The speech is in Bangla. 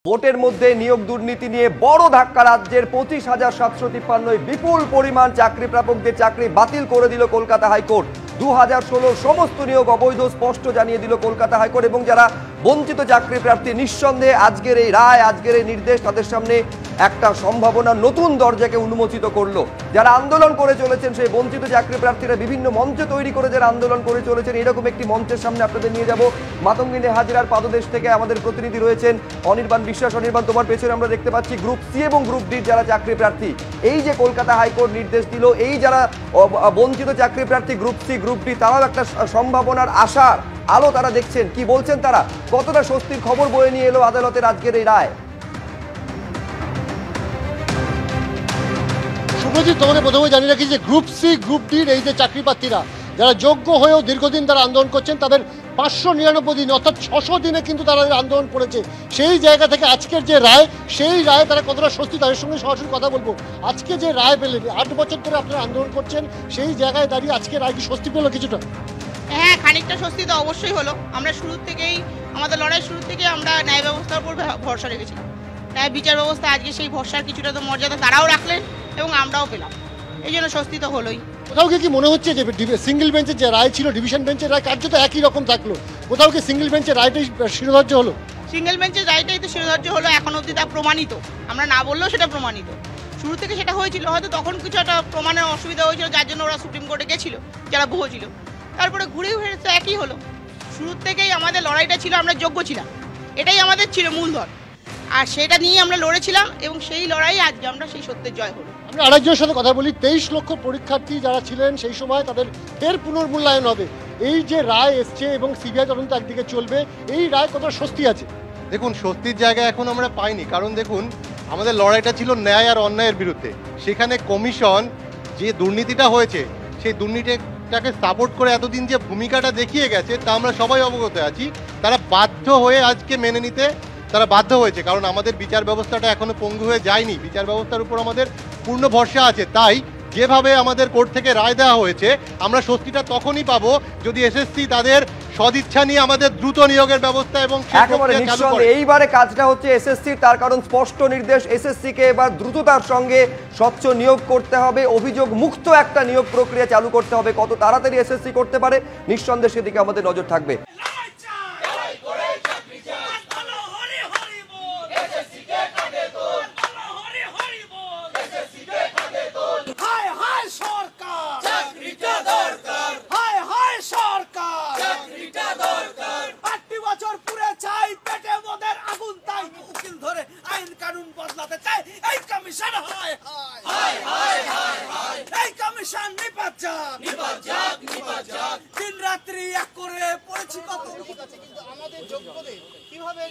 ভোটের মধ্যে নিয়োগ দুর্নীতি নিয়ে বড় ধাক্কা। রাজ্যের 25,753 বিপুল পরিমাণ চাকরি প্রাপকদের চাকরি বাতিল করে দিল কলকাতা হাইকোর্ট। 2016 সমস্ত নিয়োগ অবৈধ স্পষ্ট জানিয়ে দিল কলকাতা হাইকোর্ট। এবং যারা বঞ্চিত চাকরি প্রার্থী, নিঃসন্দেহে আজকের এই রায়, আজকের এই নির্দেশ তাদের সামনে একটা সম্ভাবনা, নতুন দরজাকে উন্মোচিত করলো। যারা আন্দোলন করে চলেছেন, সেই বঞ্চিত চাকরি প্রার্থীরা বিভিন্ন মঞ্চ তৈরি করে যারা আন্দোলন করে চলেছেন, এরকম একটি মঞ্চের সামনে আপনাদের নিয়ে যাব। মাতঙ্গিনী হাজরার পাদদেশ থেকে আমাদের প্রতিনিধি রয়েছেন অনির্বাণ বিশ্বাস। অনির্বাণ, তোমার পেছনে আমরা দেখতে পাচ্ছি গ্রুপ সি এবং গ্রুপ ডির যারা চাকরি প্রার্থী। এই যে কলকাতা হাইকোর্ট নির্দেশ দিল, এই যারা বঞ্চিত চাকরি প্রার্থী গ্রুপ সি গ্রুপ ডি, তারাও একটা সম্ভাবনার আশার আলো তারা দেখছেন। কি বলছেন তারা? কতটা স্বস্তির খবর বয়ে নিয়ে এলো আদালতের আজকের এই রায়? শুভজিৎ, তোমাকে প্রথমে জানিয়ে রাখি যে গ্রুপ সি গ্রুপ ডির এই যে চাকরি প্রার্থীরা যারা যোগ্য হয়েও দীর্ঘদিন তারা আন্দোলন করছেন, তাদের 599 দিন অর্থাৎ 600 দিনে কিন্তু তারা আন্দোলন করেছে। সেই জায়গা থেকে আজকের যে রায়, সেই রায় তারা কতটা স্বস্তি, তাদের সঙ্গে সরাসরি কথা বলবো। আজকে যে রায় পেলেন, 8 বছর ধরে আপনারা আন্দোলন করছেন, সেই জায়গায় দাঁড়িয়ে আজকে রায় কি স্বস্তি পেল কিছুটা? হ্যাঁ, খানিকটা স্বস্তি তো অবশ্যই হলো। আমরা শুরু থেকেই, আমাদের লড়াই শুরু থেকে আমরা ন্যায় ব্যবস্থার উপর ভরসা রেখেছিলাম। ন্যায় বিচার ব্যবস্থা আজকে সেই ভরসার কিছুটা তো মর্যাদা তারাও রাখলেন এবং আমরাও পেলাম, এই জন্য স্বস্তি তো হলোই। কোথাও কি মনে হচ্ছে যে সিঙ্গেল বেঞ্চের যে রায় ছিল, ডিভিশন বেঞ্চের রায় কার্যত একই রকম থাকলো, কোথাও কি সিঙ্গেল বেঞ্চের রায়টাই শিরোধার্য হলো? সিঙ্গেল বেঞ্চের রায়টাই তো শিরোধার্য হলো, এখন অবধি তা প্রমাণিত। আমরা না বললেও সেটা প্রমাণিত। শুরু থেকে সেটা হয়েছিল, হয়তো তখন কিছু একটা প্রমাণের অসুবিধা হয়েছিল, যার জন্য ওরা সুপ্রিম কোর্টে গেছিল যারা ভুয়ো ছিল। তারপরে ঘুরে ঘুরে তো একই হলো। শুরু থেকেই আমাদের লড়াইটা ছিল, আমরা যোগ্য ছিলাম, এটাই আমাদের ছিল মূলধন, আর সেটা নিয়ে আমরা লড়েছিলাম এবং সেই লড়াই আজকে আমরা সেই সত্যের জয় হলো। আমরা আরেকজনের সাথে কথা বলি। 23 লক্ষ পরীক্ষার্থী যারা ছিলেন সেই সময়, তাদের ফের পুনর্মূল্যায়ন হবে। এই যে রায় এসছে এবং সিবিআই তদন্ত একদিকে চলবে, এই রায় কতটা স্বস্তি আছে? দেখুন, স্বস্তির জায়গা এখন আমরা পাইনি, কারণ দেখুন আমাদের লড়াইটা ছিল ন্যায় আর অন্যায়ের বিরুদ্ধে। সেখানে কমিশন যে দুর্নীতিটা হয়েছে, সেই দুর্নীতিটাকে সাপোর্ট করে এতদিন যে ভূমিকাটা দেখিয়ে গেছে, তা আমরা সবাই অবগত আছি। তারা বাধ্য হয়ে আজকে মেনে নিতে তারা বাধ্য হয়েছে, কারণ আমাদের বিচার ব্যবস্থাটা এখনো পঙ্গু হয়ে যায়নি। বিচার ব্যবস্থার উপর আমাদের পূর্ণ ভরসা আছে। তাই যেভাবে আমাদের কোর্ট থেকে রায় দেওয়া হয়েছে, আমরা স্বস্তিটা তখনই পাবো যদি এসএসসি তাদের সদিচ্ছা নিয়ে আমাদের দ্রুত নিয়োগের ব্যবস্থা এবং এইবারে কাজটা হচ্ছে এসএসসির, তার কারণ স্পষ্ট নির্দেশ, এসএসসি কে এবার দ্রুততার সঙ্গে স্বচ্ছ নিয়োগ করতে হবে, অভিযোগ মুক্ত একটা নিয়োগ প্রক্রিয়া চালু করতে হবে। কত তাড়াতাড়ি এসএসসি করতে পারে, নিঃসন্দেহে সেদিকে আমাদের নজর থাকবে। দিন রাত্রি এক করে পড়েছি কত, কিন্তু আমাদের যোগ্যদের কিভাবে